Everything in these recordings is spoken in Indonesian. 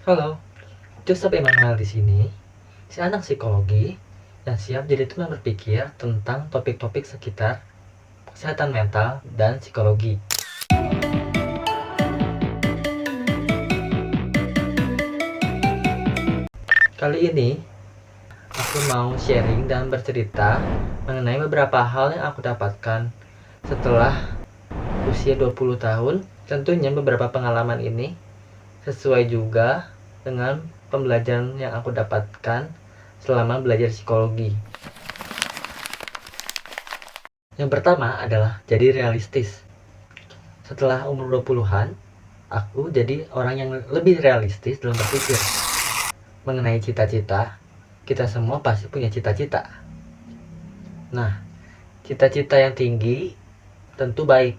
Halo, Joseph Emmanuel di sini, si anak psikologi yang siap jadi teman berpikir tentang topik-topik sekitar kesehatan mental dan psikologi. Kali ini, aku mau sharing dan bercerita mengenai beberapa hal yang aku dapatkan setelah usia 20 tahun. Tentunya beberapa pengalaman ini sesuai juga dengan pembelajaran yang aku dapatkan selama belajar psikologi. Yang pertama adalah jadi realistis. Setelah umur 20-an, aku jadi orang yang lebih realistis dalam berpikir mengenai cita-cita. Kita semua pasti punya cita-cita. Nah, cita-cita yang tinggi tentu baik.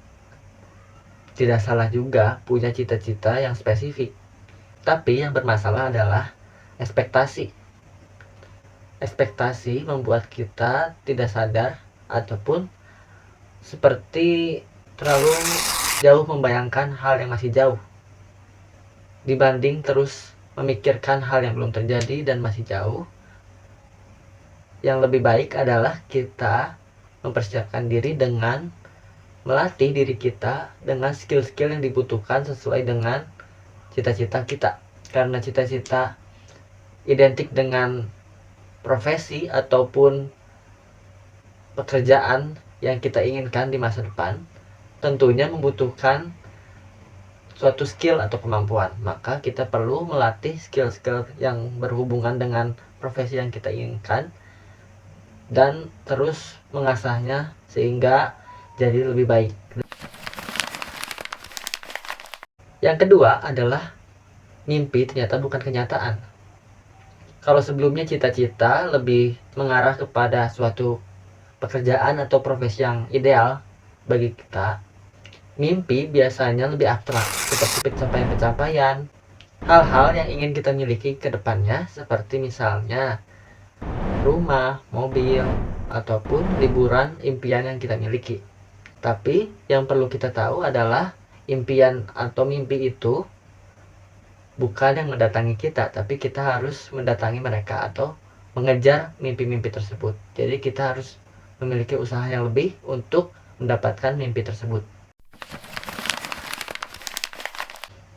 Tidak salah juga punya cita-cita yang spesifik. Tapi yang bermasalah adalah ekspektasi. Ekspektasi membuat kita tidak sadar ataupun seperti terlalu jauh membayangkan hal yang masih jauh dibanding terus memikirkan hal yang belum terjadi dan masih jauh. Yang lebih baik adalah kita mempersiapkan diri dengan melatih diri kita dengan skill-skill yang dibutuhkan sesuai dengan cita-cita kita. Karena cita-cita identik dengan profesi ataupun pekerjaan yang kita inginkan di masa depan, tentunya membutuhkan suatu skill atau kemampuan. Maka kita perlu melatih skill-skill yang berhubungan dengan profesi yang kita inginkan dan terus mengasahnya sehingga jadi lebih baik. Yang kedua adalah mimpi ternyata bukan kenyataan. Kalau sebelumnya cita-cita lebih mengarah kepada suatu pekerjaan atau profesi yang ideal bagi kita, mimpi biasanya lebih abstrak, seperti pencapaian-pencapaian, hal-hal yang ingin kita miliki ke depannya, seperti misalnya rumah, mobil, ataupun liburan impian yang kita miliki. Tapi yang perlu kita tahu adalah impian atau mimpi itu bukan yang mendatangi kita, tapi kita harus mendatangi mereka atau mengejar mimpi-mimpi tersebut. Jadi kita harus memiliki usaha yang lebih untuk mendapatkan mimpi tersebut.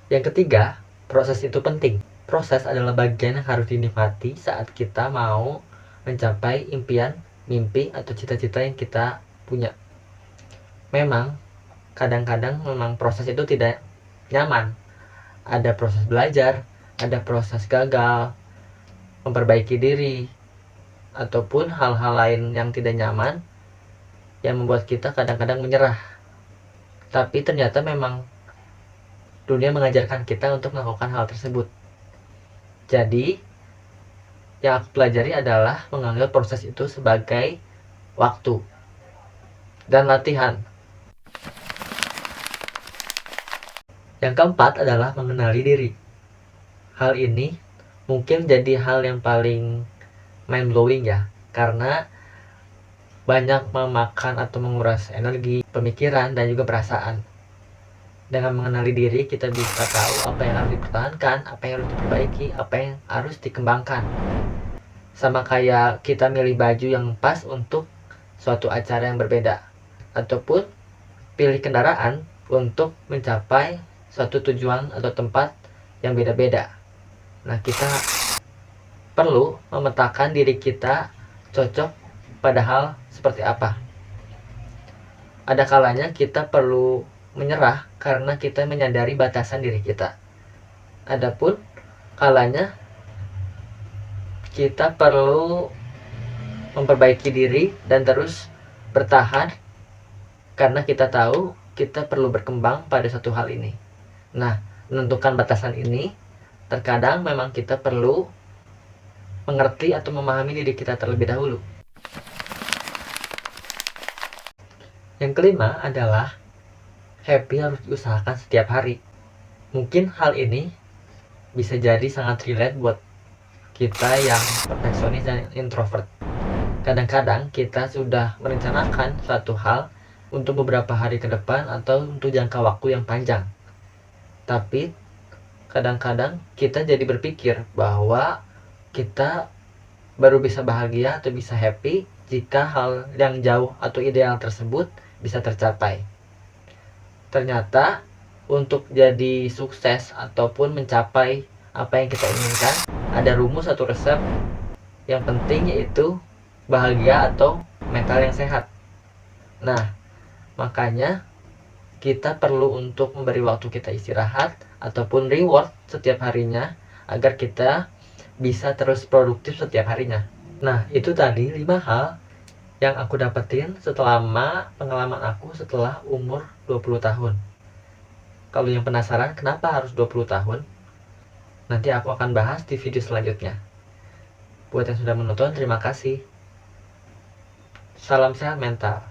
Yang ketiga, proses itu penting. Proses adalah bagian yang harus dinikmati saat kita mau mencapai impian, mimpi, atau cita-cita yang kita punya. Memang, kadang-kadang memang proses itu tidak nyaman. Ada proses belajar, ada proses gagal, memperbaiki diri, ataupun hal-hal lain yang tidak nyaman yang membuat kita kadang-kadang menyerah. Tapi ternyata memang dunia mengajarkan kita untuk melakukan hal tersebut. Jadi, yang aku pelajari adalah menganggap proses itu sebagai waktu dan latihan. Yang keempat adalah mengenali diri. Hal ini mungkin jadi hal yang paling mind-blowing ya, karena banyak memakan atau menguras energi, pemikiran, dan juga perasaan. Dengan mengenali diri, kita bisa tahu apa yang harus dipertahankan, apa yang harus diperbaiki, apa yang harus dikembangkan. Sama kayak kita milih baju yang pas untuk suatu acara yang berbeda, ataupun pilih kendaraan untuk mencapai suatu tujuan atau tempat yang beda-beda. Nah, kita perlu memetakan diri kita cocok pada hal seperti apa. Ada kalanya kita perlu menyerah karena kita menyadari batasan diri kita. Adapun kalanya kita perlu memperbaiki diri dan terus bertahan karena kita tahu kita perlu berkembang pada satu hal ini. Nah, menentukan batasan ini terkadang memang kita perlu mengerti atau memahami diri kita terlebih dahulu. Yang kelima adalah happy harus diusahakan setiap hari. Mungkin hal ini bisa jadi sangat relate buat kita yang perfeksionis dan introvert. Kadang-kadang kita sudah merencanakan suatu hal untuk beberapa hari ke depan atau untuk jangka waktu yang panjang. Tapi kadang-kadang kita jadi berpikir bahwa kita baru bisa bahagia atau bisa happy jika hal yang jauh atau ideal tersebut bisa tercapai. Ternyata untuk jadi sukses ataupun mencapai apa yang kita inginkan, ada rumus atau resep yang penting, yaitu bahagia atau mental yang sehat. Nah, makanya kita perlu untuk memberi waktu kita istirahat ataupun reward setiap harinya agar kita bisa terus produktif setiap harinya. Nah, itu tadi 5 hal yang aku dapetin selama pengalaman aku setelah umur 20 tahun. Kalau yang penasaran kenapa harus 20 tahun, nanti aku akan bahas di video selanjutnya. Buat yang sudah menonton, terima kasih. Salam sehat mental.